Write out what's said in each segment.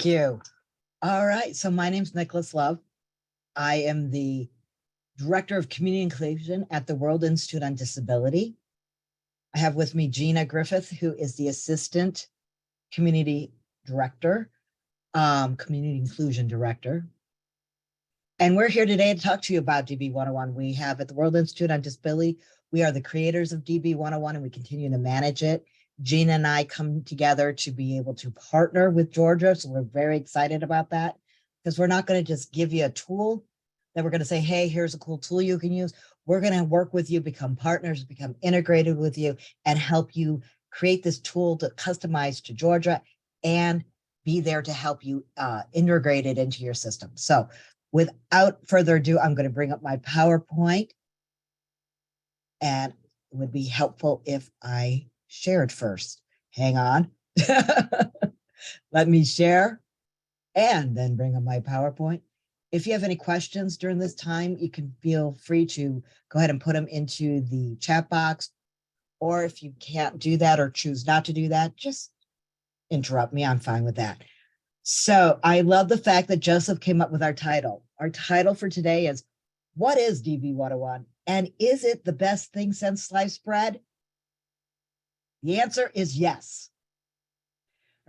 Thank you. All right. So my name's Nicholas Love. I am the Director of Community Inclusion at the World Institute on Disability. I have with me Gina Griffiths, who is the Assistant Community Director, Community Inclusion Director. And we're here today to talk to you about DB101. We have at the World Institute on Disability, we are the creators of DB101 and we continue to manage it. Gina and I come together to be able to partner with Georgia. So we're very excited about that because we're not going to just give you a tool that we're going to say, hey, here's a cool tool you can use. We're going to work with you, become partners, become integrated with you, and help you create this tool to customize to Georgia and be there to help you integrate it into your system. So without further ado, I'm going to bring up my PowerPoint, and it would be helpful if I shared first. Hang on. Let me share and then bring up my PowerPoint. If you have any questions during this time, you can feel free to go ahead and put them into the chat box. Or if you can't do that or choose not to do that, just interrupt me. I'm fine with that. So I love the fact that Joseph came up with our title. Our title for today is, what is DB101? And is it the best thing since sliced bread? The answer is yes.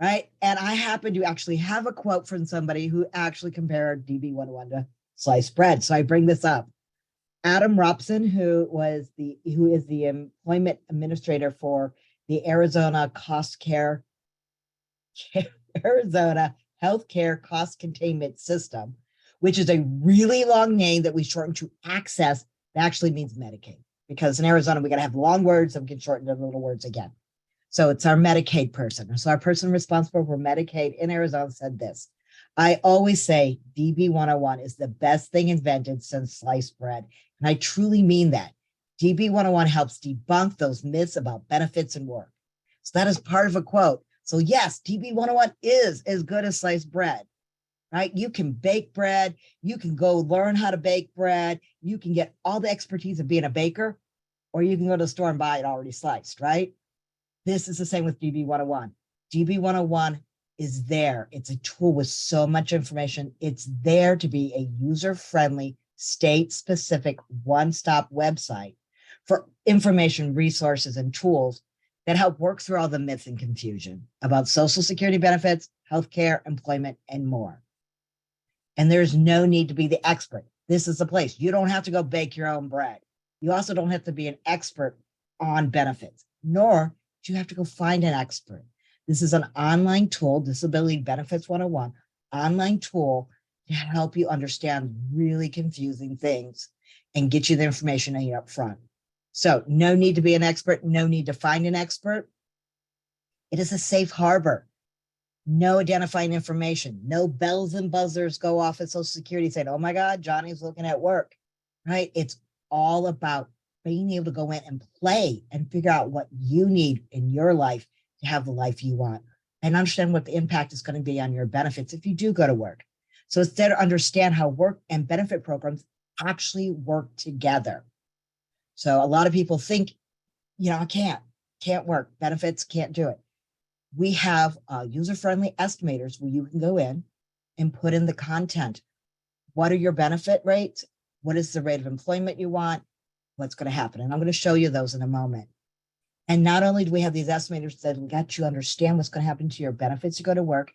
Right? And I happen to actually have a quote from somebody who actually compared DB101 to sliced bread. So I bring this up. Adam Robson, who is the employment administrator for the Arizona Healthcare Cost Containment System, which is a really long name that we shorten to Access. That actually means Medicaid, because in Arizona, we got to have long words and we can shorten the little words again. So it's our Medicaid person. So our person responsible for Medicaid in Arizona said this: I always say DB101 is the best thing invented since sliced bread. And I truly mean that. DB101 helps debunk those myths about benefits and work. So that is part of a quote. So yes, DB101 is as good as sliced bread, right? You can bake bread. You can go learn how to bake bread. You can get all the expertise of being a baker, or you can go to the store and buy it already sliced, right? This is the same with DB101. DB101 is there. It's a tool with so much information. It's there to be a user-friendly, state-specific, one-stop website for information, resources, and tools that help work through all the myths and confusion about Social Security benefits, healthcare, employment, and more. And there's no need to be the expert. This is the place. You don't have to go bake your own bread. You also don't have to be an expert on benefits, nor do you have to go find an expert. This is an online tool, Disability Benefits 101, online tool to help you understand really confusing things and get you the information up front. So no need to be an expert, no need to find an expert. It is a safe harbor. No identifying information, no bells and buzzers go off at Social Security saying, oh my God, Johnny's looking at work, right? It's all about being able to go in and play and figure out what you need in your life to have the life you want and understand what the impact is going to be on your benefits if you do go to work. So it's there to understand how work and benefit programs actually work together. So a lot of people think, I can't work, benefits, can't do it. We have user-friendly estimators where you can go in and put in the content. What are your benefit rates? What is the rate of employment you want? What's going to happen? And I'm going to show you those in a moment. And not only do we have these estimators that let you understand what's going to happen to your benefits to go to work,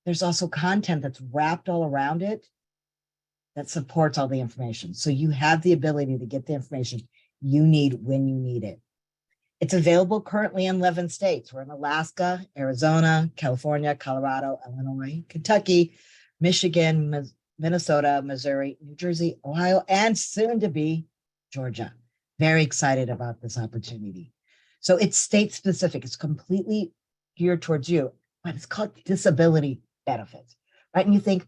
there's also content that's wrapped all around it that supports all the information. So you have the ability to get the information you need when you need it. It's available currently in 11 states. We're in Alaska, Arizona, California, Colorado, Illinois, Kentucky, Michigan, Minnesota, Missouri, New Jersey, Ohio, and soon to be Georgia. Very excited about this opportunity. So it's state specific. It's completely geared towards you, but it's called disability benefits, right? And you think,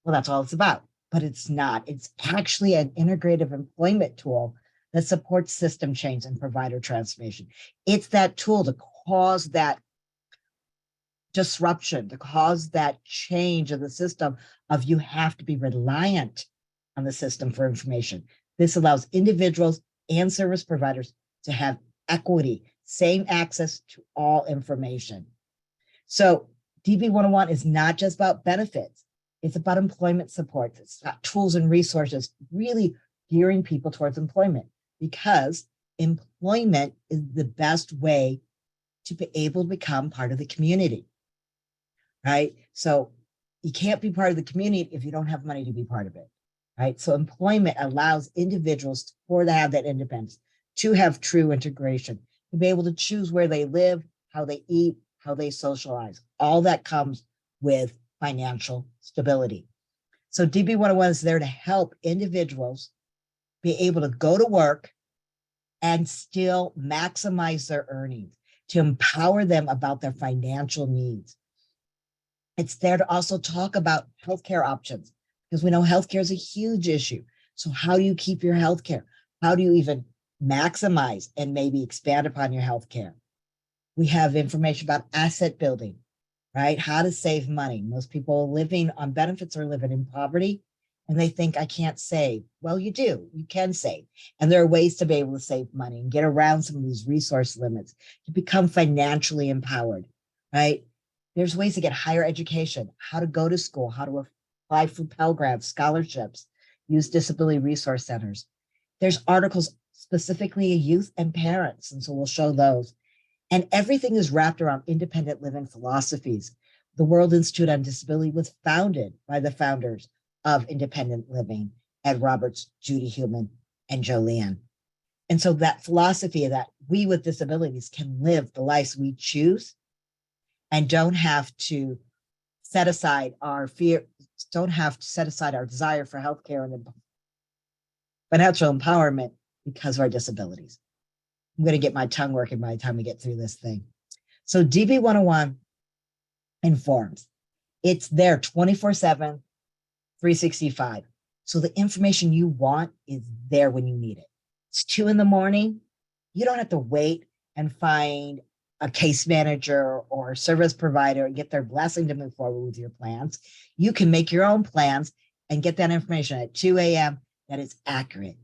well, that's all it's about, but it's not. It's actually an integrative employment tool that supports system change and provider transformation. It's that tool to cause that disruption, to cause that change of the system of you have to be reliant on the system for information. This allows individuals and service providers to have equity, same access to all information. So DB101 is not just about benefits. It's about employment support. It's about tools and resources, really gearing people towards employment, because employment is the best way to be able to become part of the community, right? So you can't be part of the community if you don't have money to be part of it, right? So employment allows individuals to have that independence, to have true integration, to be able to choose where they live, how they eat, how they socialize. All that comes with financial stability. So DB101 is there to help individuals be able to go to work and still maximize their earnings, to empower them about their financial needs. It's there to also talk about healthcare options, because we know healthcare is a huge issue. So how do you keep your healthcare? How do you even maximize and maybe expand upon your healthcare? We have information about asset building, right? How to save money. Most people living on benefits are living in poverty, and they think, I can't save. Well, you do. You can save. And there are ways to be able to save money and get around some of these resource limits to become financially empowered, right? There's ways to get higher education, how to go to school, how to apply for Pell Grants, scholarships, use disability resource centers. There's articles specifically youth and parents, and so we'll show those. And everything is wrapped around independent living philosophies. The World Institute on Disability was founded by the founders of independent living, Ed Roberts, Judy Heumann, and Jolene. And so that philosophy that we with disabilities can live the lives we choose and don't have to set aside our fear, don't have to set aside our desire for healthcare and financial empowerment because of our disabilities. I'm going to get my tongue working by the time we get through this thing. So DB101 informs. It's there 24/7, 365. So the information you want is there when you need it. It's 2 a.m. You don't have to wait and find a case manager or a service provider and get their blessing to move forward with your plans. You can make your own plans and get that information at 2 a.m. that is accurate.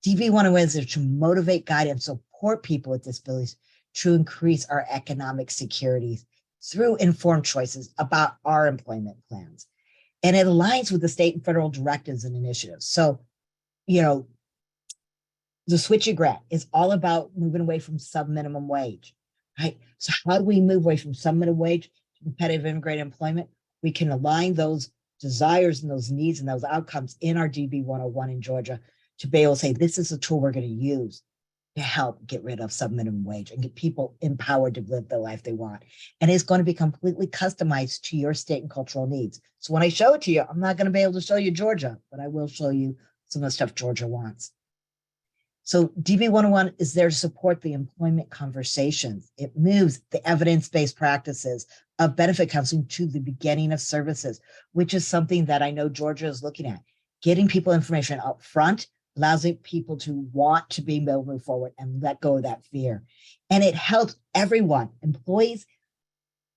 DB101 is there to motivate, guide, and support people with disabilities to increase our economic security through informed choices about our employment plans. And it aligns with the state and federal directives and initiatives. So, the Switchy Grant is all about moving away from sub-minimum wage, right? So how do we move away from sub-minimum wage to competitive integrated employment? We can align those desires and those needs and those outcomes in our DB101 in Georgia to be able to say, this is a tool we're going to use to help get rid of sub-minimum wage and get people empowered to live the life they want. And it's going to be completely customized to your state and cultural needs. So when I show it to you, I'm not going to be able to show you Georgia, but I will show you some of the stuff Georgia wants. So DB101 is there to support the employment conversations. It moves the evidence-based practices of benefit counseling to the beginning of services, which is something that I know Georgia is looking at. Getting people information up front allows people to want to be able to move forward and let go of that fear. And it helps everyone, employees,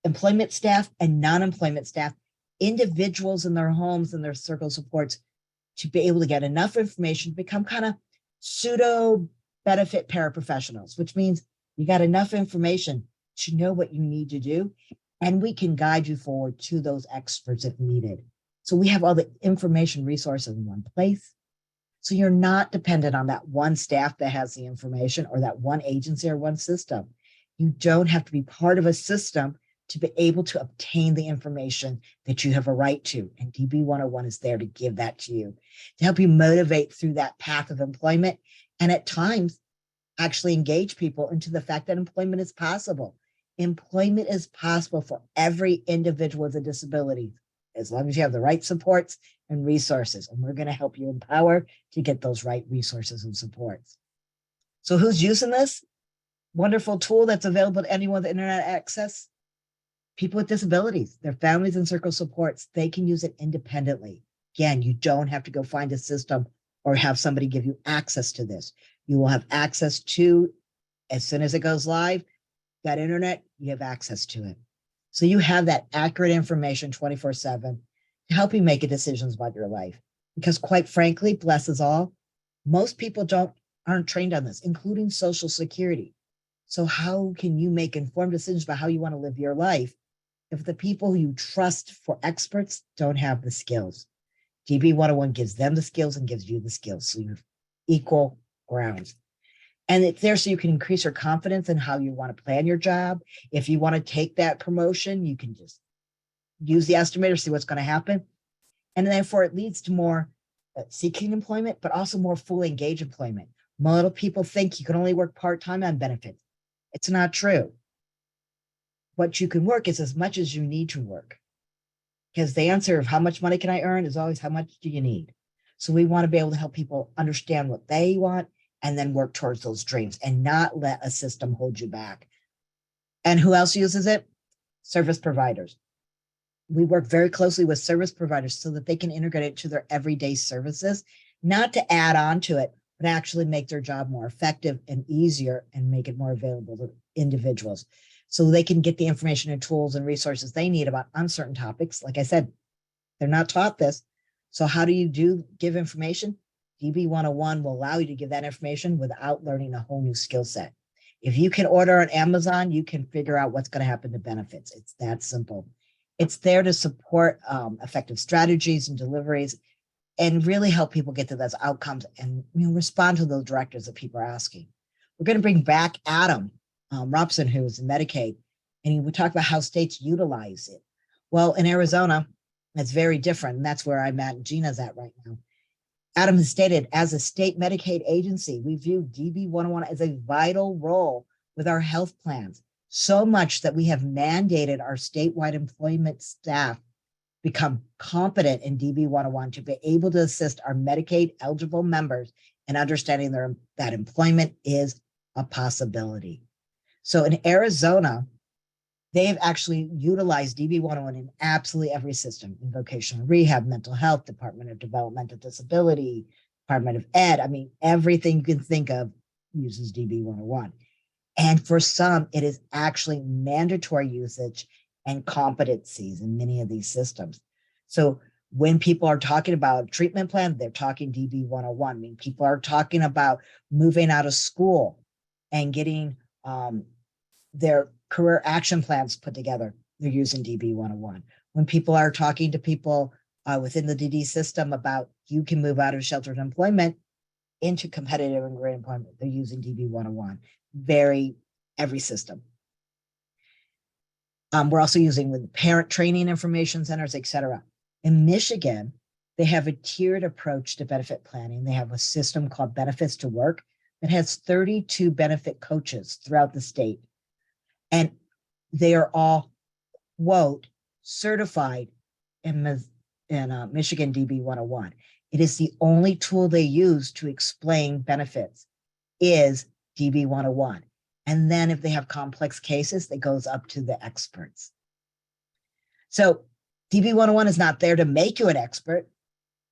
employment staff, and non-employment staff, individuals in their homes and their circle supports to be able to get enough information to become kind of pseudo benefit paraprofessionals, which means you got enough information to know what you need to do, and we can guide you forward to those experts if needed. So we have all the information resources in one place. So you're not dependent on that one staff that has the information or that one agency or one system. You don't have to be part of a system to be able to obtain the information that you have a right to. And DB101 is there to give that to you, to help you motivate through that path of employment. And at times, actually engage people into the fact that employment is possible. Employment is possible for every individual with a disability, as long as you have the right supports and resources. And we're going to help you empower to get those right resources and supports. So who's using this wonderful tool that's available to anyone with internet access? People with disabilities, their families and circle supports, they can use it independently. Again, you don't have to go find a system or have somebody give you access to this. You will have access to, as soon as it goes live, that internet, you have access to it. So you have that accurate information 24/7 to help you make decisions about your life. Because quite frankly, bless us all, most people aren't trained on this, including Social Security. So how can you make informed decisions about how you want to live your life if the people you trust for experts don't have the skills. DB101 gives them the skills and gives you the skills. So you're equal grounds. And it's there so you can increase your confidence in how you want to plan your job. If you want to take that promotion, you can just use the estimator, see what's going to happen. And therefore it leads to more seeking employment, but also more fully engaged employment. A lot of people think you can only work part-time on benefits. It's not true. What you can work is as much as you need to work. Because the answer of how much money can I earn is always how much do you need? So we want to be able to help people understand what they want and then work towards those dreams and not let a system hold you back. And who else uses it? Service providers. We work very closely with service providers so that they can integrate it to their everyday services, not to add on to it, but actually make their job more effective and easier and make it more available to individuals. So they can get the information and tools and resources they need about uncertain topics. Like I said, they're not taught this. So how do you give information? DB101 will allow you to give that information without learning a whole new skill set. If you can order on Amazon, you can figure out what's going to happen to benefits. It's that simple. It's there to support effective strategies and deliveries and really help people get to those outcomes and respond to those directives that people are asking. We're going to bring back Adam Robson, who is in Medicaid, and he would talk about how states utilize it. Well, in Arizona, it's very different, and that's where I'm at and Gina's at right now. Adam has stated, as a state Medicaid agency, we view DB101 as a vital role with our health plans, so much that we have mandated our statewide employment staff become competent in DB101 to be able to assist our Medicaid eligible members in understanding that employment is a possibility. So in Arizona, they've actually utilized DB101 in absolutely every system, in vocational rehab, mental health, Department of Developmental Disability, Department of Ed. I mean, everything you can think of uses DB101. And for some, it is actually mandatory usage and competencies in many of these systems. So when people are talking about treatment plan, they're talking DB101. I mean, people are talking about moving out of school and getting their career action plans put together. They're using DB101. When people are talking to people within the DD system about you can move out of sheltered employment into competitive and great employment, they're using DB101. Every system. We're also using with parent training information centers, et cetera. In Michigan, they have a tiered approach to benefit planning. They have a system called Benefits to Work that has 32 benefit coaches throughout the state. And they are all, quote, certified in Michigan DB101. It is the only tool they use to explain benefits is DB101. And then if they have complex cases, it goes up to the experts. So DB101 is not there to make you an expert,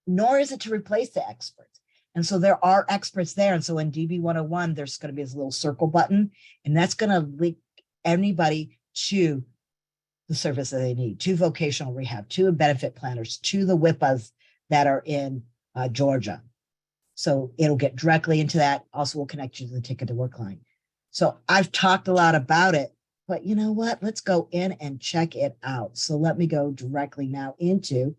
nor is it to replace the experts. And so there are experts there. And so in DB101, there's going to be this little circle button, and that's going to link anybody to the service that they need, to vocational rehab, to benefit planners, to the WIPAs that are in Georgia. So it'll get directly into that. Also will connect you to the Ticket to Work line. So I've talked a lot about it, but you know what? Let's go in and check it out. So let me go directly now into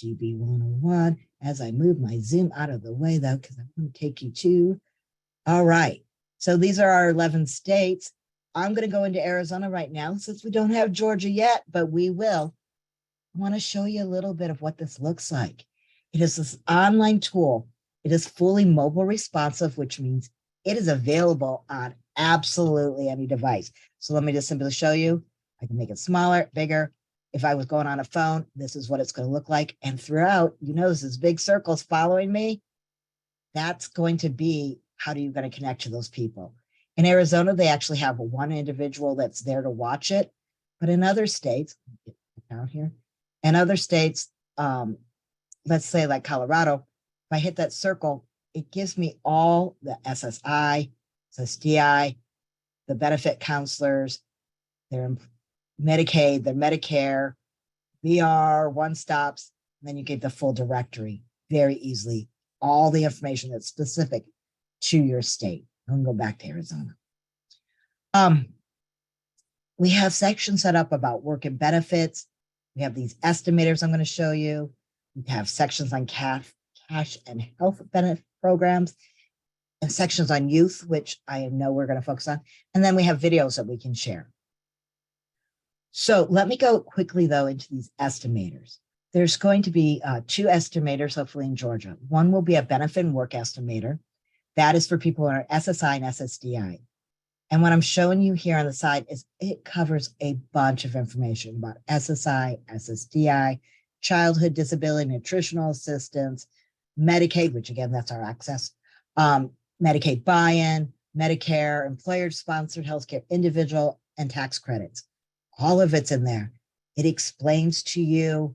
DB101 as I move my Zoom out of the way, though, because I'm going to take you to. All right. So these are our 11 states. I'm going to go into Arizona right now since we don't have Georgia yet, but we will. I want to show you a little bit of what this looks like. It is this online tool. It is fully mobile responsive, which means it is available on absolutely any device. So let me just simply show you. I can make it smaller, bigger. If I was going on a phone, this is what it's going to look like. And throughout, you notice this big circles following me. That's going to be how are you going to connect to those people. In Arizona, they actually have one individual that's there to watch it. But in other states, get down here, in other states, let's say like Colorado, if I hit that circle, it gives me all the SSI, SSDI, the benefit counselors, their Medicaid, their Medicare, VR, one-stops, and then you get the full directory very easily, all the information that's specific to your state. I'm going to go back to Arizona. We have sections set up about work and benefits. We have these estimators I'm going to show you. We have sections on cash and health benefit programs, and sections on youth, which I know we're going to focus on. And then we have videos that we can share. So let me go quickly, though, into these estimators. There's going to be 2 estimators, hopefully in Georgia. One will be a benefit and work estimator. That is for people who are SSI and SSDI. And what I'm showing you here on the side is it covers a bunch of information about SSI, SSDI, childhood disability, nutritional assistance, Medicaid, which again, that's our access, Medicaid buy-in, Medicare, employer-sponsored healthcare, individual, and tax credits. All of it's in there. It explains to you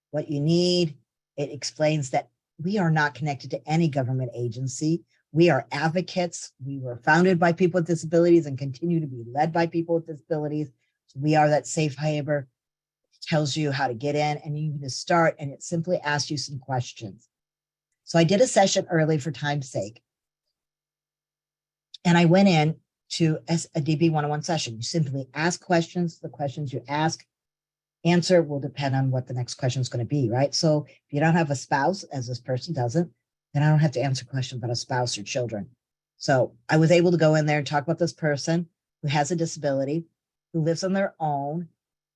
what you need. It explains that we are not connected to any government agency. We are advocates. We were founded by people with disabilities and continue to be led by people with disabilities. So we are that safe harbor. It tells you how to get in, and you can just start, and it simply asks you some questions. So I did a session early for time's sake, and I went in to a DB101 session. You simply ask questions. The questions you answer will depend on what the next question is going to be, right? So if you don't have a spouse, as this person doesn't, then I don't have to answer questions about a spouse or children. So I was able to go in there and talk about this person who has a disability, who lives on their own,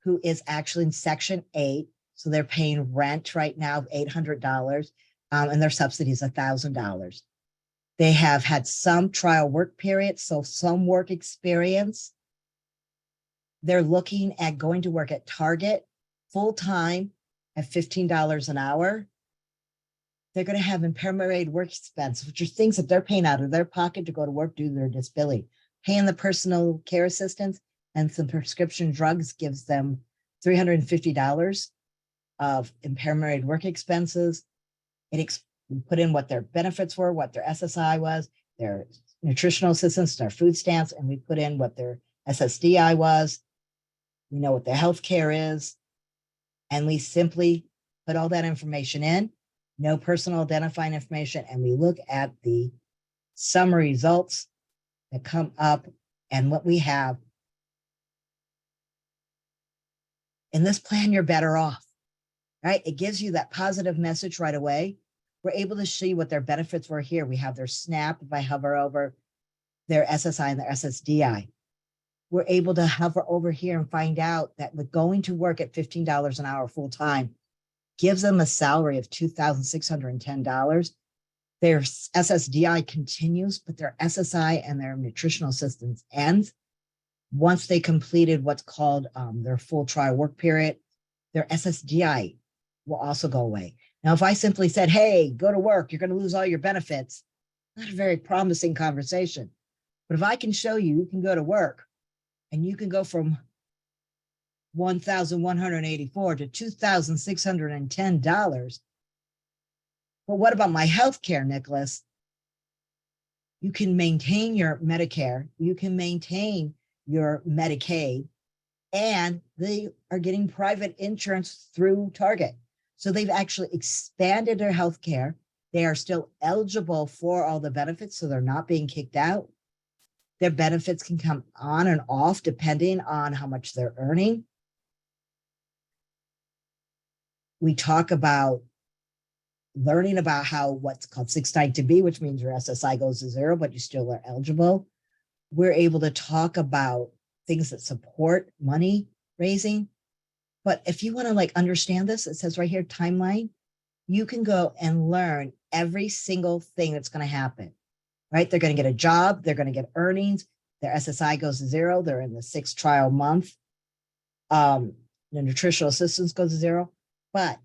who is actually in Section 8. So they're paying rent right now of $800, and their subsidy is $1,000. They have had some trial work period, so some work experience. They're looking at going to work at Target full-time at $15 an hour. They're going to have impairment-related work expenses, which are things that they're paying out of their pocket to go to work due to their disability. Paying the personal care assistance and some prescription drugs gives them $350 of impairment-related work expenses. We put in what their benefits were, what their SSI was, their nutritional assistance, their food stamps, and we put in what their SSDI was. We know what their health care is, and we simply put all that information in, no personal identifying information, and we look at the summary results that come up and what we have. In this plan, you're better off, right? It gives you that positive message right away. We're able to see what their benefits were here. We have their SNAP, if I hover over their SSI and their SSDI. We're able to hover over here and find out that with going to work at $15 an hour full time gives them a salary of $2,610. Their SSDI continues, but their SSI and their nutritional assistance ends. Once they completed what's called their full trial work period, their SSDI will also go away. Now, if I simply said, hey, go to work, you're going to lose all your benefits, not a very promising conversation. But if I can show you, you can go to work and you can go from $1,184 to $2,610. But what about my health care, Nicholas? You can maintain your Medicare, you can maintain your Medicaid, and they are getting private insurance through Target. So they've actually expanded their health care. They are still eligible for all the benefits, so they're not being kicked out. Their benefits can come on and off depending on how much they're earning. We talk about learning about how what's called 692B, which means your SSI goes to zero, but you still are eligible. We're able to talk about things that support money raising. But if you want to understand this, it says right here, timeline, you can go and learn every single thing that's going to happen, right? They're going to get a job. They're going to get earnings. Their SSI goes to zero. They're in the 6th trial month. The nutritional assistance goes to zero, but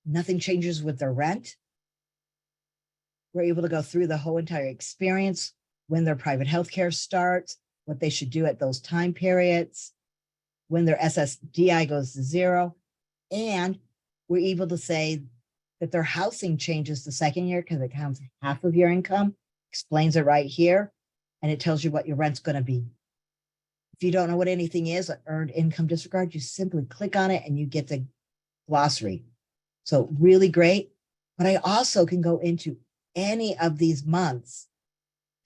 nothing changes with their rent. We're able to go through the whole entire experience, when their private health care starts, what they should do at those time periods, when their SSDI goes to zero. And we're able to say that their housing changes the second year because it counts half of your income, explains it right here, and it tells you what your rent's going to be. If you don't know what anything is, earned income disregard, you simply click on it and you get the glossary. So really great. But I also can go into any of these months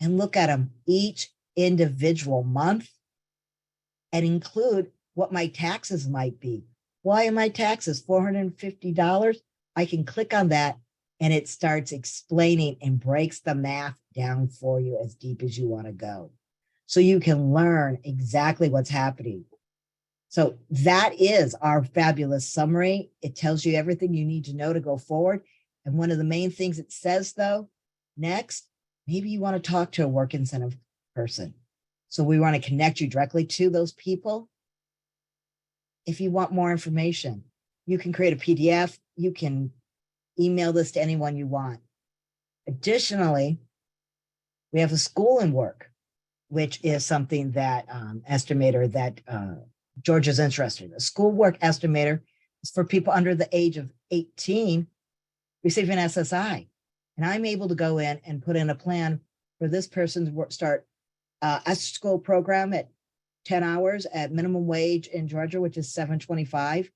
and look at them each individual month and include what my taxes might be. Why are my taxes $450? I can click on that and it starts explaining and breaks the math down for you as deep as you want to go. So you can learn exactly what's happening. So that is our fabulous summary. It tells you everything you need to know to go forward. And one of the main things it says, though, next, maybe you want to talk to a work incentive person. So we want to connect you directly to those people. If you want more information, you can create a PDF. You can email this to anyone you want. Additionally, we have a school and work, which is something that estimator that George is interested in. A school work estimator is for people under the age of 18 receiving SSI. And I'm able to go in and put in a plan for this person's start a school program at 10 hours at minimum wage in Georgia, which is $7.25.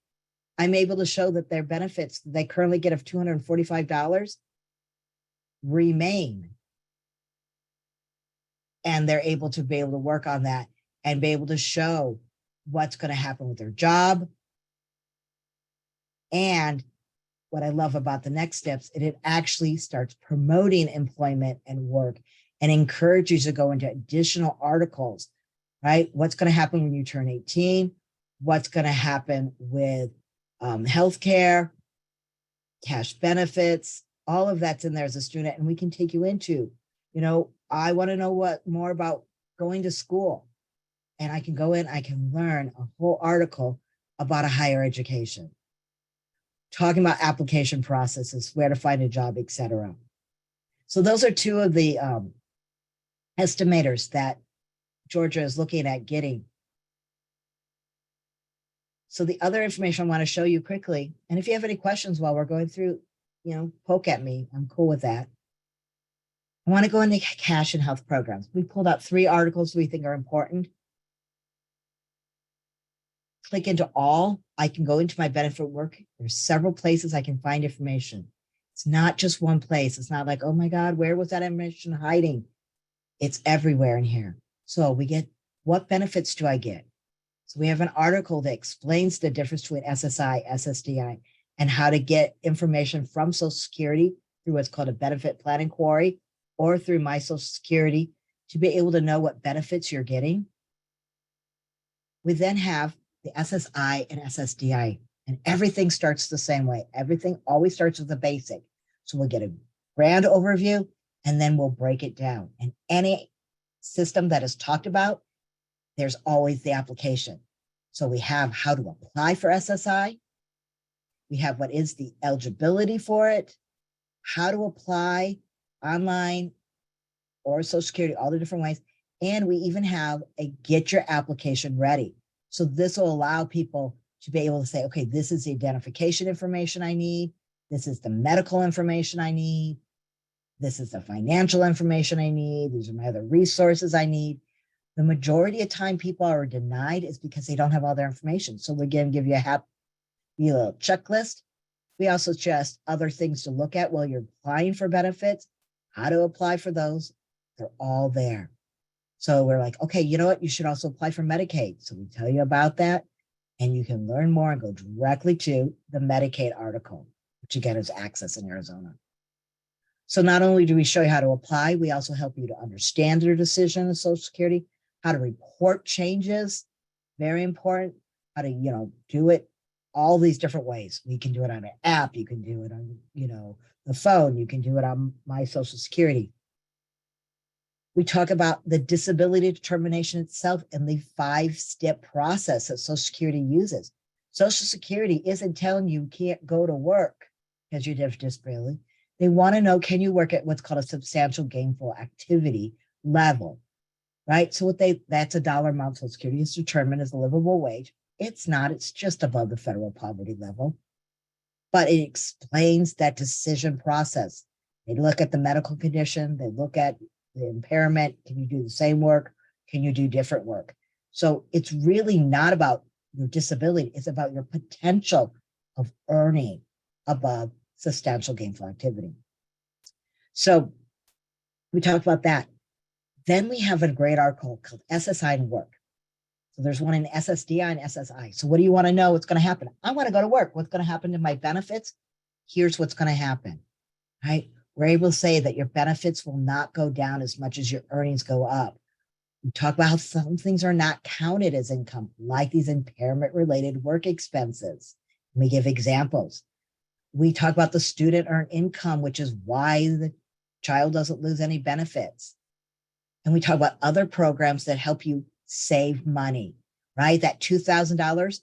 I'm able to show that their benefits they currently get of $245 remain. And they're able to work on that and be able to show what's going to happen with their job. And what I love about the next steps, it actually starts promoting employment and work and encourages you to go into additional articles, right? What's going to happen when you turn 18? What's going to happen with healthcare, cash benefits, all of that's in there as a student. And we can take you into, I want to know more about going to school. And I can go in, I can learn a whole article about a higher education, talking about application processes, where to find a job, etc. So those are two of the estimators that Georgia is looking at getting. So the other information I want to show you quickly, and if you have any questions while we're going through, poke at me. I'm cool with that. I want to go into cash and health programs. We pulled out 3 articles we think are important. Click into all. I can go into my benefit work. There's several places I can find information. It's not just one place. It's not like, oh my God, where was that information hiding? It's everywhere in here. So we get, what benefits do I get? So we have an article that explains the difference between SSI, SSDI, and how to get information from Social Security through what's called a benefit plan inquiry or through My Social Security to be able to know what benefits you're getting. We then have the SSI and SSDI, and everything starts the same way. Everything always starts with the basic. So we'll get a grand overview, and then we'll break it down. And any system that is talked about, there's always the application. So we have how to apply for SSI. We have what is the eligibility for it, how to apply online or Social Security, all the different ways. And we even have a get your application ready. So this will allow people to be able to say, okay, this is the identification information I need. This is the medical information I need. This is the financial information I need. These are my other resources I need. The majority of time people are denied is because they don't have all their information. So we're going to give you a little checklist. We also suggest other things to look at while you're applying for benefits, how to apply for those. They're all there. So we're like, okay, you know what? You should also apply for Medicaid. So we tell you about that, and you can learn more and go directly to the Medicaid article, which again is Access in Arizona. So not only do we show you how to apply, we also help you to understand your decision of Social Security, how to report changes, very important, how to, do it all these different ways. We can do it on an app. You can do it on, the phone. You can do it on My Social Security. We talk about the disability determination itself and the 5-step process that Social Security uses. Social Security isn't telling you can't go to work because you have disability. They want to know, can you work at what's called a substantial gainful activity level, right? So that's a dollar amount Social Security is determined as a livable wage. It's not, it's just above the federal poverty level, but it explains that decision process. They look at the medical condition, they look at the impairment. Can you do the same work? Can you do different work? So it's really not about your disability. It's about your potential of earning above substantial gainful activity. So we talked about that. Then we have a great article called SSI and Work. So there's one in SSDI and SSI. So what do you want to know? What's going to happen? I want to go to work. What's going to happen to my benefits? Here's what's going to happen, right? We're able to say that your benefits will not go down as much as your earnings go up. We talk about how some things are not counted as income, like these impairment-related work expenses. And we give examples. We talk about the student earned income, which is why the child doesn't lose any benefits. And we talk about other programs that help you save money, right? That $2,000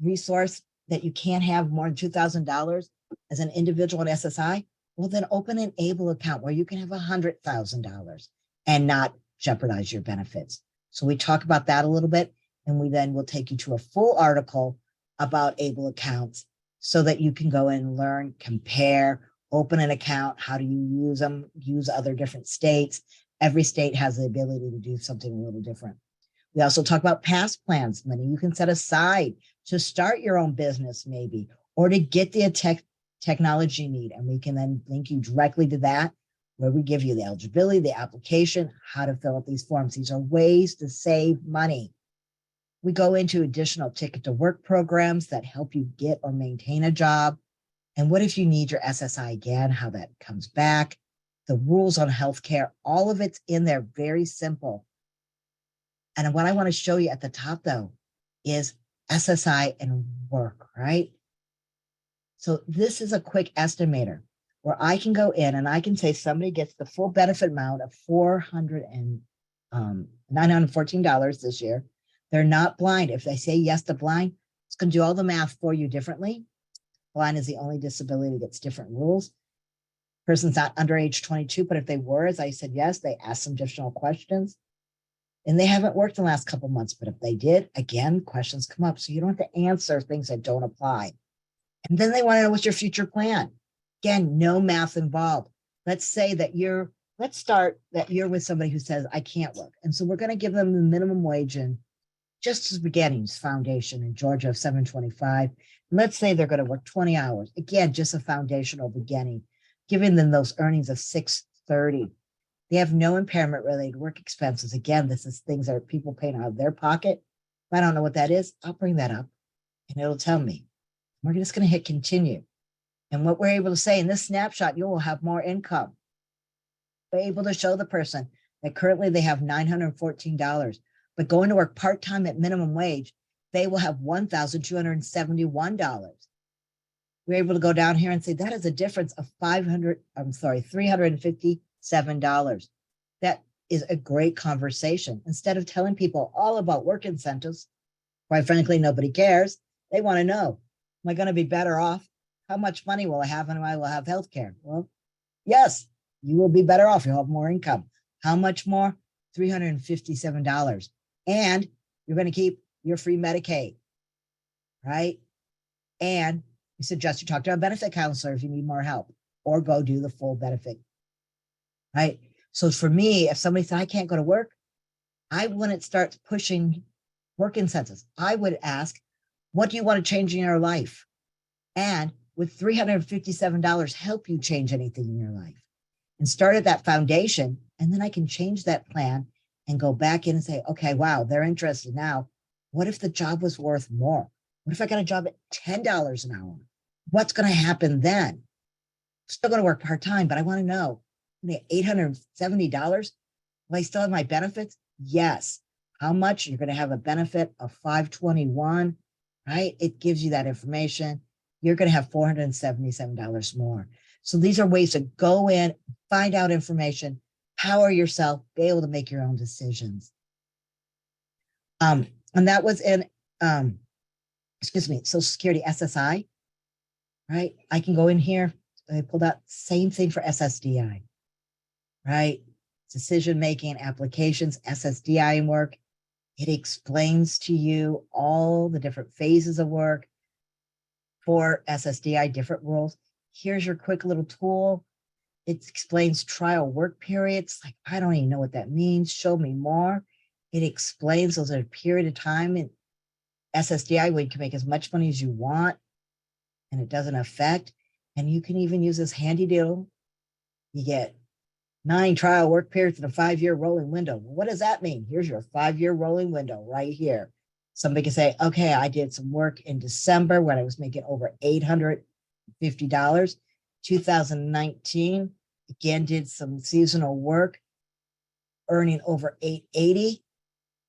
resource that you can't have more than $2,000 as an individual in SSI. Well, then open an ABLE account where you can have $100,000 and not jeopardize your benefits. So we talk about that a little bit, and we then will take you to a full article about ABLE accounts so that you can go and learn, compare, open an account. How do you use them? Use other different states. Every state has the ability to do something a little different. We also talk about past plans, money you can set aside to start your own business maybe, or to get the technology you need. And we can then link you directly to that, where we give you the eligibility, the application, how to fill out these forms. These are ways to save money. We go into additional ticket to work programs that help you get or maintain a job. And what if you need your SSI again, how that comes back, the rules on healthcare, all of it's in there, very simple. And what I want to show you at the top, though, is SSI and work, right? So this is a quick estimator where I can go in and I can say somebody gets the full benefit amount of $914 this year. They're not blind. If they say yes to blind, it's going to do all the math for you differently. Blind is the only disability that gets different rules. Person's not under age 22, but if they were, as I said, yes, they ask some additional questions. And they haven't worked in the last couple of months, but if they did, again, questions come up. So you don't have to answer things that don't apply. And then they want to know what's your future plan. Again, no math involved. Let's say that let's start that you're with somebody who says, I can't work. And so we're going to give them the minimum wage in just as beginnings foundation in Georgia of $7.25. Let's say they're going to work 20 hours. Again, just a foundational beginning, giving them those earnings of $630. They have no impairment related work expenses. Again, this is things that people paying out of their pocket. If I don't know what that is, I'll bring that up and it'll tell me. We're just going to hit continue. And what we're able to say in this snapshot, you will have more income. We're able to show the person that currently they have $914, but going to work part-time at minimum wage, they will have $1,271. We're able to go down here and say that is a difference of $357. That is a great conversation. Instead of telling people all about work incentives, quite frankly, nobody cares. They want to know, am I going to be better off? How much money will I have and I will have health care? Well, yes, you will be better off. You'll have more income. How much more? $357. And you're going to keep your free Medicaid, right? And we suggest you talk to a benefit counselor if you need more help, or go do the full benefit, right? So for me, if somebody said, I can't go to work, I wouldn't start pushing work incentives. I would ask, what do you want to change in your life? And would $357 help you change anything in your life? And start at that foundation, and then I can change that plan and go back in and say, okay, wow, they're interested now. What if the job was worth more? What if I got a job at $10 an hour? What's going to happen then? I'm still going to work part-time, but I want to know, $870, will I still have my benefits? Yes. How much? You're going to have a benefit of $521, right? It gives you that information. You're going to have $477 more. So these are ways to go in, find out information, power yourself, be able to make your own decisions. And that was in, Social Security SSI, right? I can go in here. I pulled out same thing for SSDI, right? Decision-making applications, SSDI and work. It explains to you all the different phases of work for SSDI, different rules. Here's your quick little tool. It explains trial work periods. Like, I don't even know what that means. Show me more. It explains those are a period of time in SSDI where you can make as much money as you want and it doesn't affect. And you can even use this handy deal. You get 9 trial work periods in a 5-year rolling window. What does that mean? Here's your 5-year rolling window right here. Somebody can say, okay, I did some work in December when I was making over $850. 2019, again, did some seasonal work, earning over $880.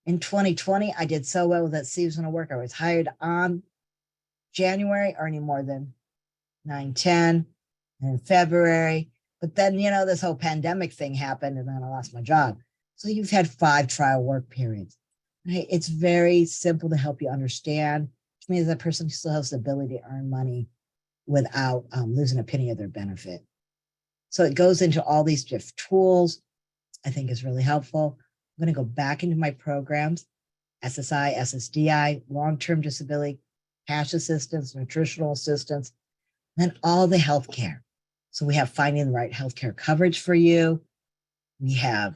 In 2020, I did so well with that seasonal work. I was hired on January, earning more than $910. And in February, but then, this whole pandemic thing happened and then I lost my job. So you've had 5 trial work periods. Right? It's very simple to help you understand, which means that person still has the ability to earn money without losing a penny of their benefit. So it goes into all these different tools. I think is really helpful. I'm going to go back into my programs, SSI, SSDI, long-term disability, cash assistance, nutritional assistance, and then all the healthcare. So we have finding the right healthcare coverage for you. We have,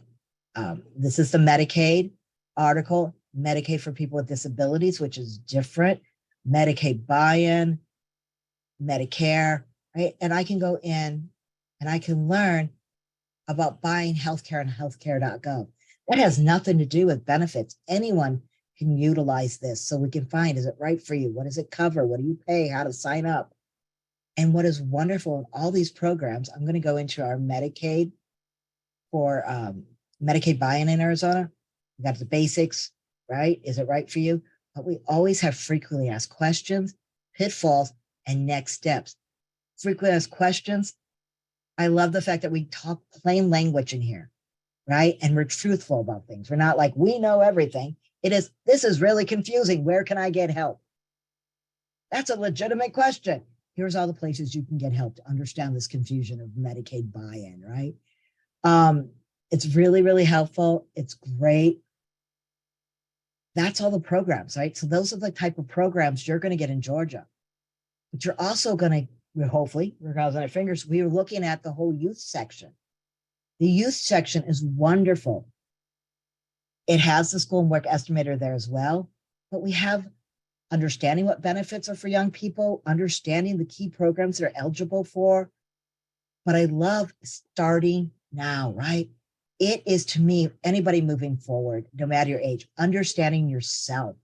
this is the Medicaid article, Medicaid for people with disabilities, which is different, Medicaid buy-in, Medicare, right? And I can go in and I can learn about buying healthcare on healthcare.gov. That has nothing to do with benefits. Anyone can utilize this so we can find, is it right for you? What does it cover? What do you pay? How to sign up? And what is wonderful in all these programs, I'm going to go into our Medicaid for Medicaid buy-in in Arizona. We got the basics, right? Is it right for you? But we always have frequently asked questions, pitfalls, and next steps. Frequently asked questions. I love the fact that we talk plain language in here, right? And we're truthful about things. We're not like, we know everything. It is, this is really confusing. Where can I get help? That's a legitimate question. Here's all the places you can get help to understand this confusion of Medicaid buy-in, right? It's really, really helpful. It's great. That's all the programs, right? So those are the type of programs you're going to get in Georgia. But you're also going to, hopefully, we're crossing our fingers, we are looking at the whole youth section. The youth section is wonderful. It has the school and work estimator there as well, but we have understanding what benefits are for young people, understanding the key programs they're eligible for. But I love starting now, right? It is, to me, anybody moving forward, no matter your age, understanding yourself,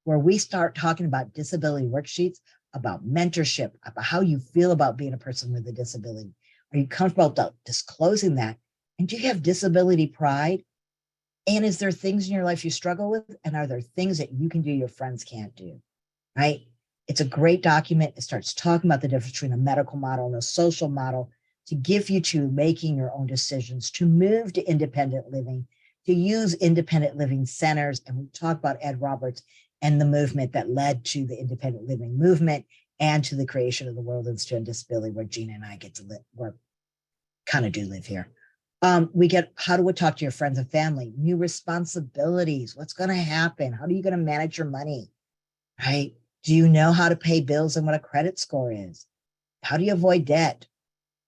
where we start talking about disability worksheets, about mentorship, about how you feel about being a person with a disability. Are you comfortable about disclosing that? And do you have disability pride? And is there things in your life you struggle with? And are there things that you can do your friends can't do, right? It's a great document. It starts talking about the difference between a medical model and a social model to give you to making your own decisions, to move to independent living, to use independent living centers. And we talk about Ed Roberts and the movement that led to the independent living movement and to the creation of the World Institute on Disability, where Gina and I get to live, or kind of do live here. We get how to talk to your friends and family, new responsibilities, what's going to happen? How are you going to manage your money, right? Do you know how to pay bills and what a credit score is? How do you avoid debt?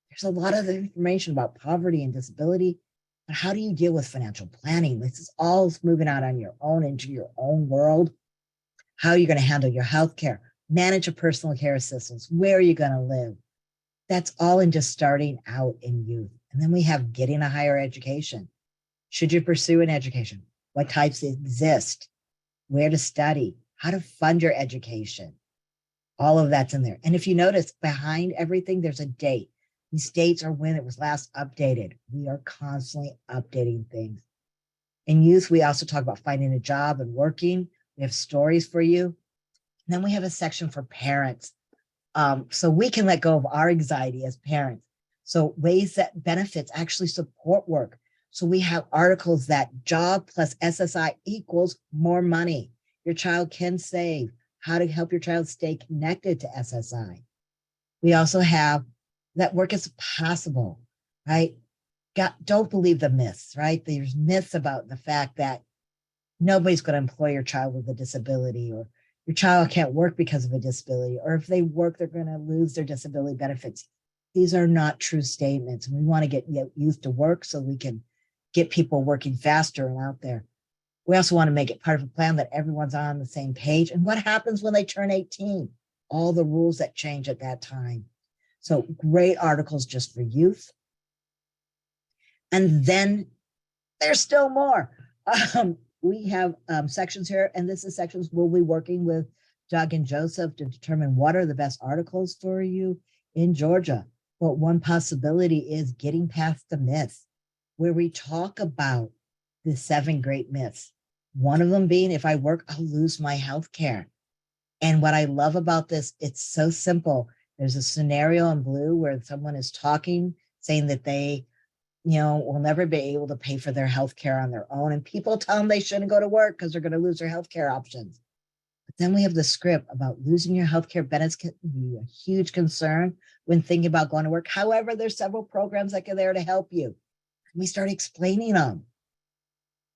There's a lot of information about poverty and disability, but how do you deal with financial planning? This is all moving out on your own into your own world. How are you going to handle your health care? Manage a personal care assistance. Where are you going to live? That's all in just starting out in youth. And then we have getting a higher education. Should you pursue an education? What types exist? Where to study? How to fund your education? All of that's in there. And if you notice, behind everything, there's a date. These dates are when it was last updated. We are constantly updating things. In youth, we also talk about finding a job and working. We have stories for you. And then we have a section for parents. So we can let go of our anxiety as parents. So ways that benefits actually support work. So we have articles that job plus SSI equals more money. Your child can save. How to help your child stay connected to SSI. We also have that work is possible, right? Don't believe the myths, right? There's myths about the fact that nobody's going to employ your child with a disability, or your child can't work because of a disability, or if they work, they're going to lose their disability benefits. These are not true statements. We want to get youth to work so we can get people working faster and out there. We also want to make it part of a plan that everyone's on the same page. And what happens when they turn 18? All the rules that change at that time. So great articles just for youth. And then there's still more. We have sections here, and this is sections we'll be working with Doug and Joseph to determine what are the best articles for you in Georgia. But one possibility is getting past the myths, where we talk about the 7 great myths. One of them being, if I work, I'll lose my health care. And what I love about this, it's so simple. There's a scenario in blue where someone is talking, saying that they, will never be able to pay for their health care on their own. And people tell them they shouldn't go to work because they're going to lose their health care options. But then we have the script about losing your health care benefits can be a huge concern when thinking about going to work. However, there's several programs that are there to help you. And we start explaining them.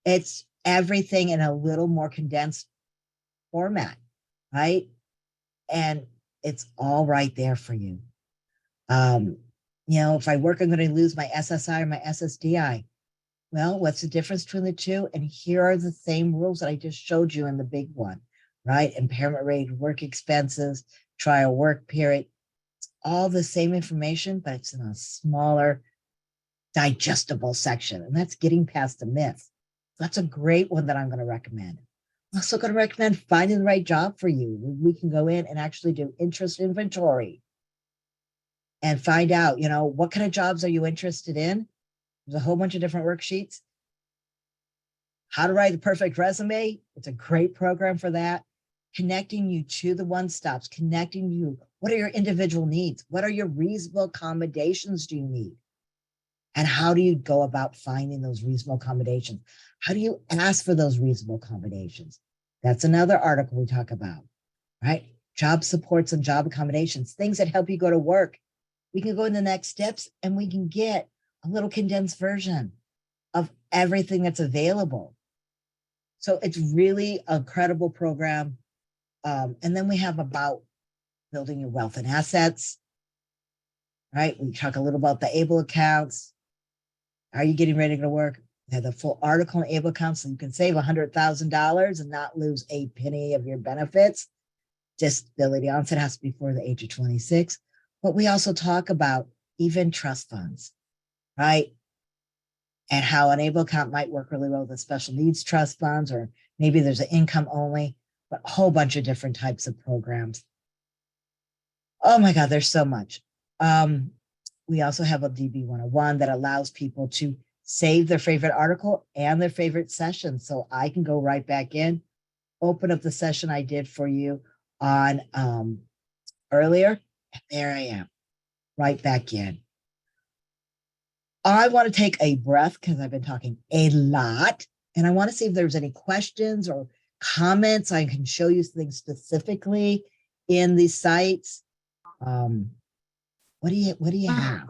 It's everything in a little more condensed format, right? And it's all right there for you. If I work, I'm going to lose my SSI or my SSDI. Well, what's the difference between the two? And here are the same rules that I just showed you in the big one, right? Impairment rate, work expenses, trial work period. It's all the same information, but it's in a smaller, digestible section. And that's getting past the myth. That's a great one that I'm going to recommend. I'm also going to recommend finding the right job for you. We can go in and actually do interest inventory and find out, what kind of jobs are you interested in? There's a whole bunch of different worksheets. How to write the perfect resume. It's a great program for that. Connecting you to the one-stops, connecting you. What are your individual needs? What are your reasonable accommodations do you need? And how do you go about finding those reasonable accommodations? How do you ask for those reasonable accommodations? That's another article we talk about, right? Job supports and job accommodations, things that help you go to work. We can go in the next steps and we can get a little condensed version of everything that's available. So it's really a credible program. And then we have about building your wealth and assets, right? We talk a little about the ABLE accounts. Are you getting ready to go to work? We have the full article on ABLE accounts, so you can save $100,000 and not lose a penny of your benefits. Disability onset has to be before the age of 26. But we also talk about even trust funds, right? And how an ABLE account might work really well with the special needs trust funds, or maybe there's an income only, but a whole bunch of different types of programs. Oh my God, there's so much. We also have a DB101 that allows people to save their favorite article and their favorite session. So I can go right back in, open up the session I did for you on earlier, and there I am, right back in. I want to take a breath because I've been talking a lot, and I want to see if there's any questions or comments. I can show you things specifically in these sites. What do you have?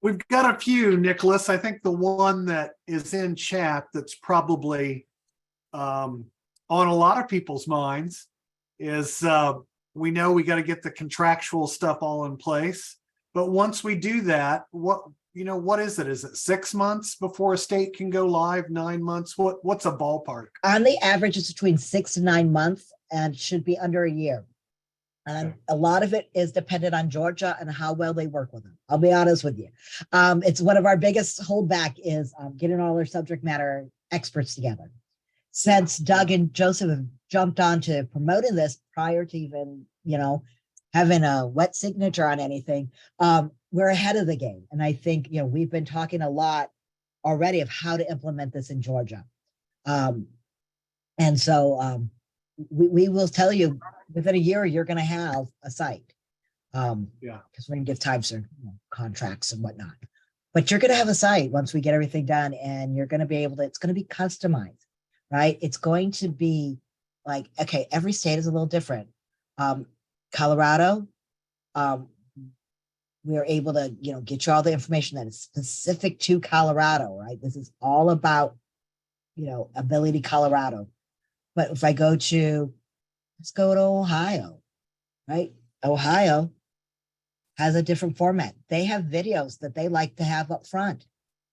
We've got a few, Nicholas. I think the one that is in chat that's probably on a lot of people's minds is we know we got to get the contractual stuff all in place. But once we do that, what is it? Is it 6 months before a state can go live? 9 months? What's a ballpark? On the average, it's between 6 to 9 months and should be under a year. And a lot of it is dependent on Georgia and how well they work with them. I'll be honest with you. It's one of our biggest holdback is getting all our subject matter experts together. Since Doug and Joseph have jumped on to promoting this prior to even, having a wet signature on anything, we're ahead of the game. And I think, we've been talking a lot already of how to implement this in Georgia. And so we will tell you within a year, you're going to have a site. Because we're going to give times or contracts and whatnot. But you're going to have a site once we get everything done, and you're going to be able to, it's going to be customized, right? It's going to be like, okay, every state is a little different. Colorado, we're able to, get you all the information that is specific to Colorado, right? This is all about, Ability Colorado. But if I go to, let's go to Ohio, right? Ohio has a different format. They have videos that they like to have up front,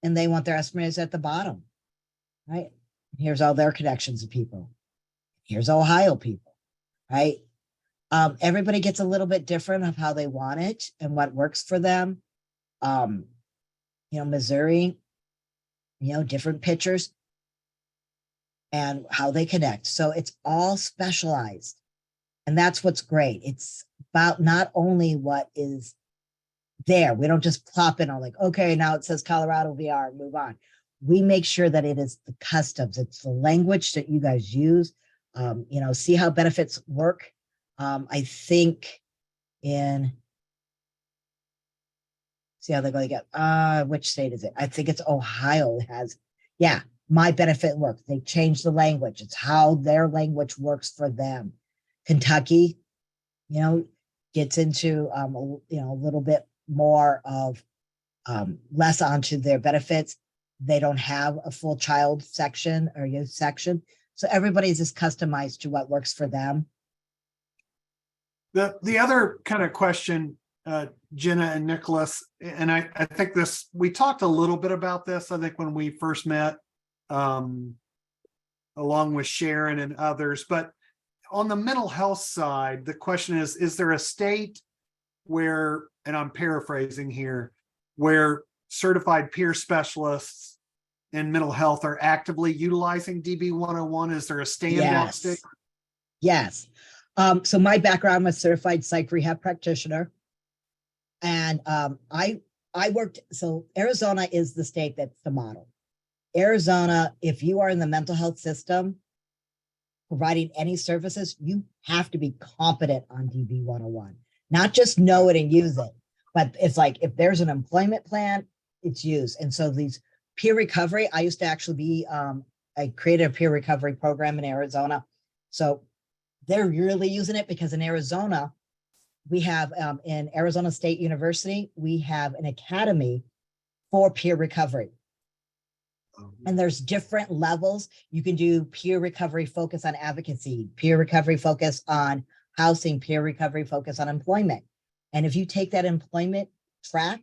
and they want their estimators at the bottom, right? Here's all their connections of people. Here's Ohio people, right? Everybody gets a little bit different of how they want it and what works for them. Missouri, different pictures and how they connect. So it's all specialized. And that's what's great. It's about not only what is there. We don't just plop in on like, okay, now it says Colorado VR, move on. We make sure that it is the customs. It's the language that you guys use. See how benefits work. I think see how they're going to get, which state is it? I think it's Ohio has, my benefit work. They changed the language. It's how their language works for them. Kentucky, gets into, a little bit more of less onto their benefits. They don't have a full child section or youth section. So everybody's just customized to what works for them. The other kind of question, Gina and Nicholas, and I think we talked a little bit about this, I think when we first met, along with Sharon and others, but on the mental health side, the question is there a state where, and I'm paraphrasing here, where certified peer specialists in mental health are actively utilizing DB101? Is there a standout state? Yes. So my background was certified psych rehab practitioner. And I worked, so Arizona is the state that's the model. Arizona, if you are in the mental health system, providing any services, you have to be competent on DB101. Not just know it and use it, but it's like if there's an employment plan, it's used. And so these peer recovery, I used to actually be, I created a peer recovery program in Arizona. So they're really using it because in Arizona, we have in Arizona State University, we have an academy for peer recovery. And there's different levels. You can do peer recovery focus on advocacy, peer recovery focus on housing, peer recovery focus on employment. And if you take that employment track,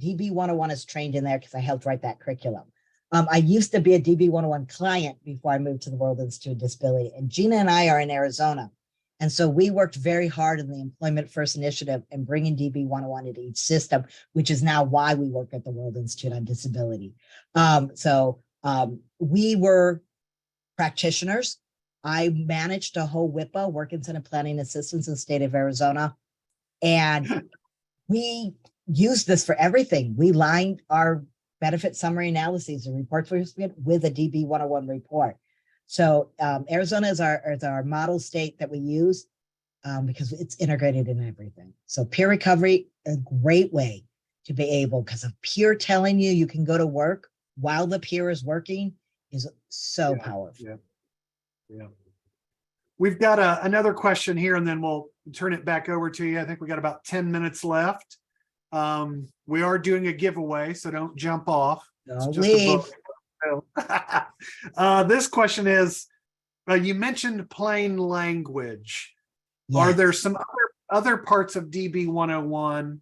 DB101 is trained in there because I helped write that curriculum. I used to be a DB101 client before I moved to the World Institute of Disability. And Gina and I are in Arizona. And so we worked very hard in the Employment First Initiative and bringing DB101 into each system, which is now why we work at the World Institute on Disability. We were practitioners. I managed a whole WIPA, Work Incentive Planning Assistance in the state of Arizona. And we used this for everything. We lined our benefit summary analyses and reports with a DB101 report. So Arizona is our model state that we use because it's integrated in everything. So peer recovery, a great way to be able, because of peer telling you can go to work while the peer is working is so powerful. Yeah. We've got another question here and then we'll turn it back over to you. I think we got about 10 minutes left. We are doing a giveaway, so don't jump off. Don't leave. This question is, you mentioned plain language. Yes. Are there some other parts of DB101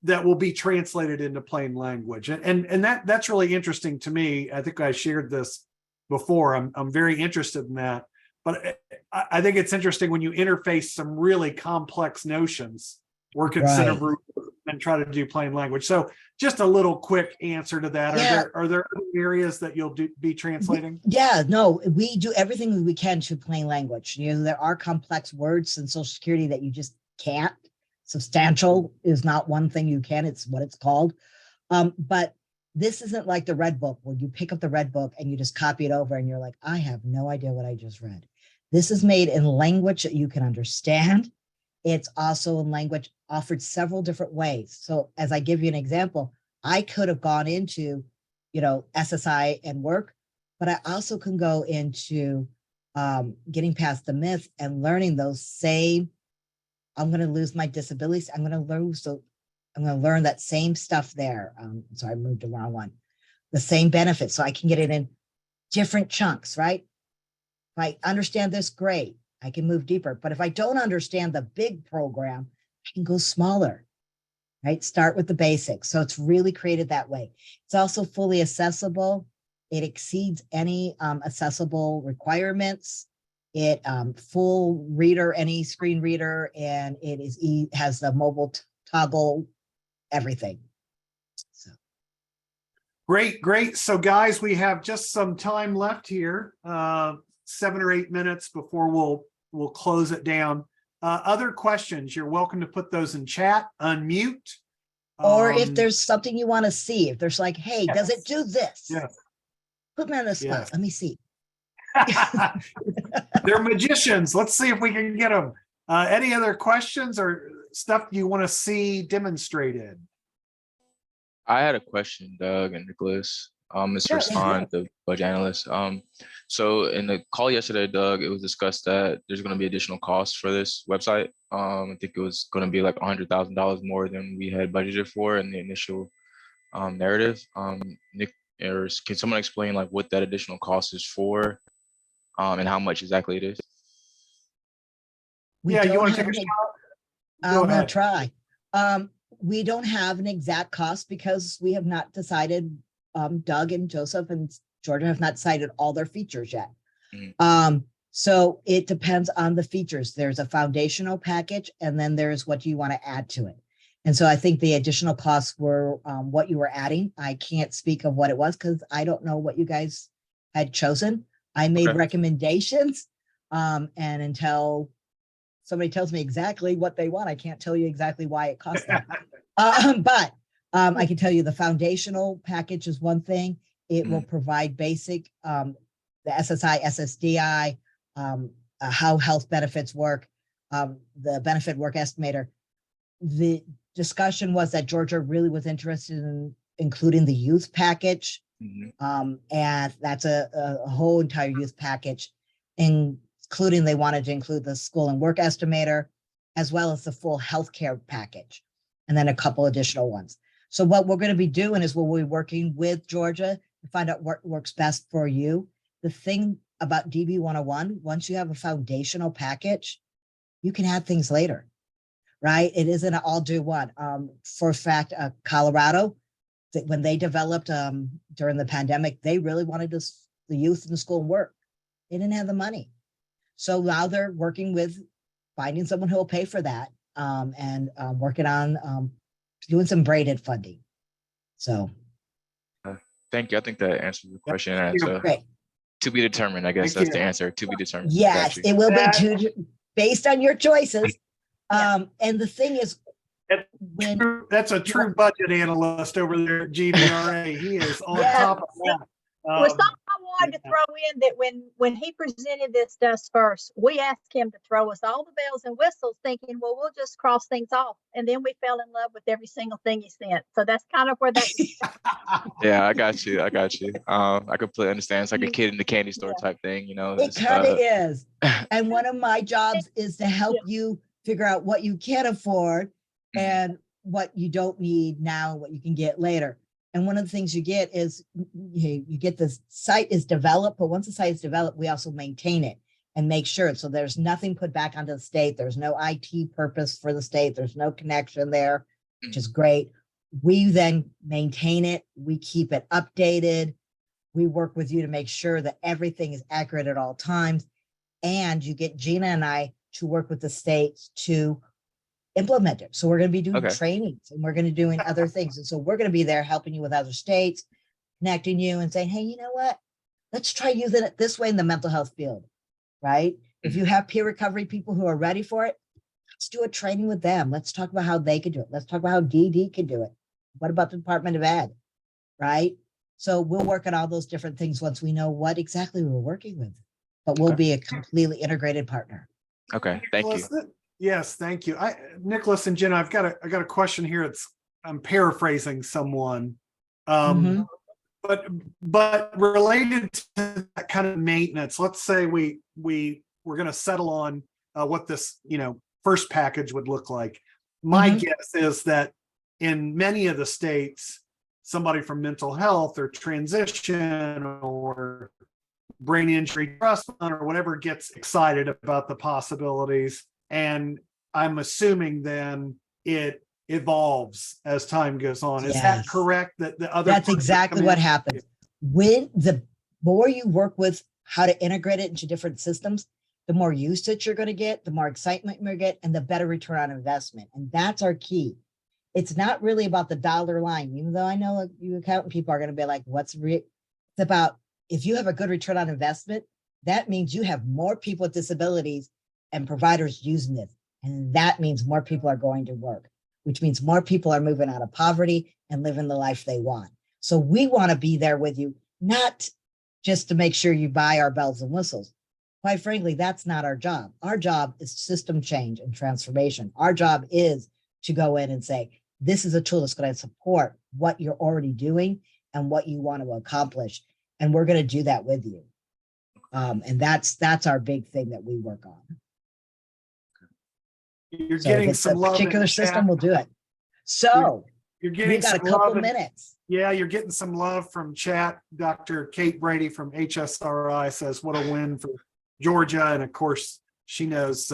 that will be translated into plain language? And that's really interesting to me. I think I shared this before. I'm very interested in that. But I think it's interesting when you interface some really complex notions, work in set of rules and try to do plain language. So just a little quick answer to that. Are there other areas that you'll be translating? Yeah, no, we do everything we can to plain language. There are complex words in Social Security that you just can't. Substantial is not one thing you can, it's what it's called. But this isn't like the Red Book where you pick up the Red Book and you just copy it over and you're like, I have no idea what I just read. This is made in language that you can understand. It's also in language offered several different ways. So as I give you an example, I could have gone into, SSI and work, but I also can go into getting past the myth and learning those same, I'm going to lose my disabilities. I'm going to learn that same stuff there. So I moved to the wrong one. The same benefits. So I can get it in different chunks, right? If I understand this, great. I can move deeper. But if I don't understand the big program, I can go smaller, right? Start with the basics. So it's really created that way. It's also fully accessible. It exceeds any accessible requirements. It full reader, any screen reader, and it has the mobile toggle, everything. So Great, great. So guys, we have just some time left here, 7 or 8 minutes before we'll close it down. Other questions, you're welcome to put those in chat, unmute. Or if there's something you want to see, if there's like, hey, does it do this? Yes. Put me on the spot. Yes. Let me see. They're magicians. Let's see if we can get them. Any other questions or stuff you want to see demonstrated? I had a question, Doug and Nicholas. It's for Sean, the budget analyst. So in the call yesterday, Doug, it was discussed that there's going to be additional costs for this website. I think it was going to be like $100,000 more than we had budgeted for in the initial narrative. Nick, can someone explain like what that additional cost is for, and how much exactly it is? Yeah, you want to take a shot? I'm going to try. We don't have an exact cost because we have not decided, Doug and Joseph and Jordan have not cited all their features yet. So it depends on the features. There's a foundational package, and then there's what you want to add to it. And so I think the additional costs were what you were adding. I can't speak of what it was because I don't know what you guys had chosen. I made recommendations, and until somebody tells me exactly what they want, I can't tell you exactly why it costs that. But I can tell you the foundational package is one thing. It will provide basic, the SSI, SSDI, how health benefits work, the benefit work estimator. The discussion was that Georgia really was interested in including the youth package. And that's a whole entire youth package, including they wanted to include the school and work estimator, as well as the full healthcare package, and then a couple additional ones. So what we're going to be doing is we'll be working with Georgia to find out what works best for you. The thing about DB101, once you have a foundational package, you can add things later, right? It isn't an all do one. For a fact, Colorado, when they developed during the pandemic, they really wanted the youth in the school and work. They didn't have the money. So now they're working with finding someone who will pay for that, and working on doing some braided funding. So. Thank you. I think that answers the question. Great. To be determined, I guess that's the answer. To be determined. Yes, it will be based on your choices. And the thing is, that's a true budget analyst over there at GDRA. He is on top of that. Well, something I wanted to throw in that when he presented this to us first, we asked him to throw us all the bells and whistles, thinking, well, we'll just cross things off, and then we fell in love with every single thing he sent. So that's kind of where that. Yeah, I got you. I completely understand. It's like a kid in the candy store type thing, you know. It kind of is. And one of my jobs is to help you figure out what you can afford and what you don't need now, what you can get later. And one of the things you get is you get the site is developed, but once the site is developed, we also maintain it and make sure. So there's nothing put back onto the state. There's no IT purpose for the state. There's no connection there, which is great. We then maintain it. We keep it updated. We work with you to make sure that everything is accurate at all times. And you get Gina and I to work with the states to implement it. So we're going to be doing trainings, and we're going to be doing other things. And so we're going to be there helping you with other states, connecting you and saying, hey, you know what? Let's try using it this way in the mental health field, right? If you have peer recovery people who are ready for it, let's do a training with them. Let's talk about how they could do it. Let's talk about how DD could do it. What about the Department of Ed, right? So we'll work on all those different things once we know what exactly we're working with, but we'll be a completely integrated partner. Okay, thank you. Yes, thank you. Nicholas and Jenna, I got a question here. I'm paraphrasing someone, but related to that kind of maintenance. Let's say we're going to settle on what this first package would look like. My guess is that in many of the states, somebody from mental health or transition or brain injury trust fund or whatever gets excited about the possibilities. And I'm assuming then it evolves as time goes on. Is that correct? That the other That's exactly what happens. When the more you work with how to integrate it into different systems, the more usage you're going to get, the more excitement you're going to get, and the better return on investment. And that's our key. it's not really about the dollar line, even though I know you accountant people are going to be like, it's about, if you have a good return on investment, that means you have more people with disabilities and providers using this. And that means more people are going to work, which means more people are moving out of poverty and living the life they want. So we want to be there with you, not just to make sure you buy our bells and whistles. Quite frankly, that's not our job. Our job is system change and transformation. Our job is to go in and say, this is a tool that's going to support what you're already doing and what you want to accomplish. And we're going to do that with you. And that's our big thing that we work on. You're So getting if it's some a love. in particular the system, chat. we'll do it. So You're we getting got a some couple love in- minutes. Yeah, you're getting some love from chat. Dr. Kate Brady from HSRI says, what a win for Georgia. And of course, she knows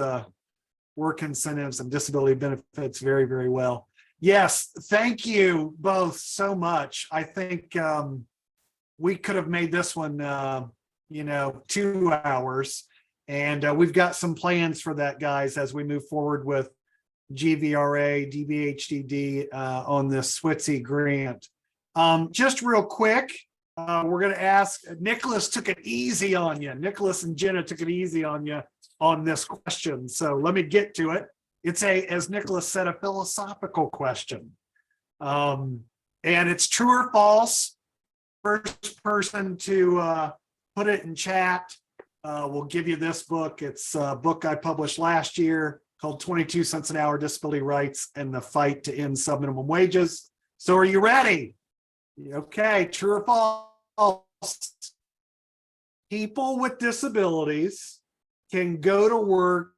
work incentives and disability benefits very, very well. Yes, thank you both so much. I think we could have made this one, 2 hours. And we've got some plans for that, guys, as we move forward with GVRA, DBHDD on this SWITSI grant. Just real quick, we're going to ask, Nicholas took it easy on you. Nicholas and Gina took it easy on you on this question. So let me get to it. It's as Nicholas said, a philosophical question. And it's true or false. First person to put it in chat will give you this book. It's a book I published last year called 22 Cents an Hour, Disability Rights and the Fight to End Subminimum Wages. So are you ready? Okay, true or false? People with disabilities can go to work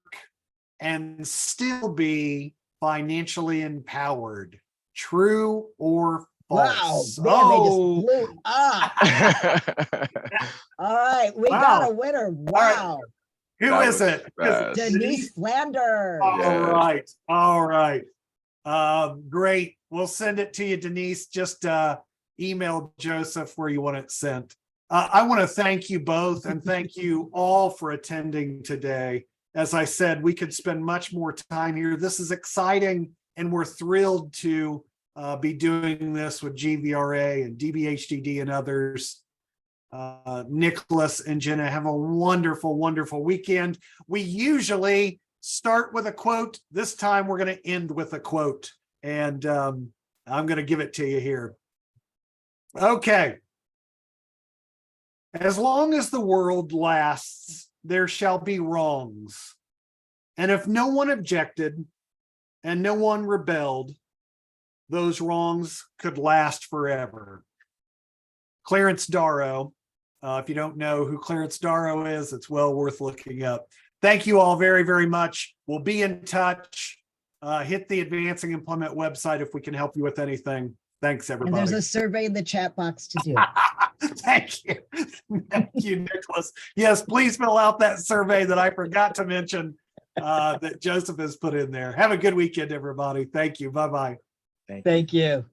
and still be financially empowered. True or false? Wow, man, they just blew up. All right, we got Wow. a winner. right. Wow. Who That is was it? fast. Denise Flanders. All right. Great. We'll send it to you, Denise. Just email Joseph where you want it sent. I want to thank you both and thank you all for attending today. As I said, we could spend much more time here. This is exciting, and we're thrilled to be doing this with GVRA and DBHDD and others. Nicholas and Gina, have a wonderful, wonderful weekend. We usually start with a quote. This time we're going to end with a quote, and I'm going to give it to you here. Okay. As long as the world lasts, there shall be wrongs. And if no one objected and no one rebelled, those wrongs could last forever. Clarence Darrow. If you don't know who Clarence Darrow is, it's well worth looking up. Thank you all very, very much. We'll be in touch. Hit the Advancing Employment website if we can help you with anything. Thanks, And everybody. there's a survey in the chat box to do. Thank you. Thank you, Nicholas. Yes, please fill out that survey that I forgot to mention that Joseph has put in there. Have a good weekend, everybody. Thank you. Bye-bye. Thank you.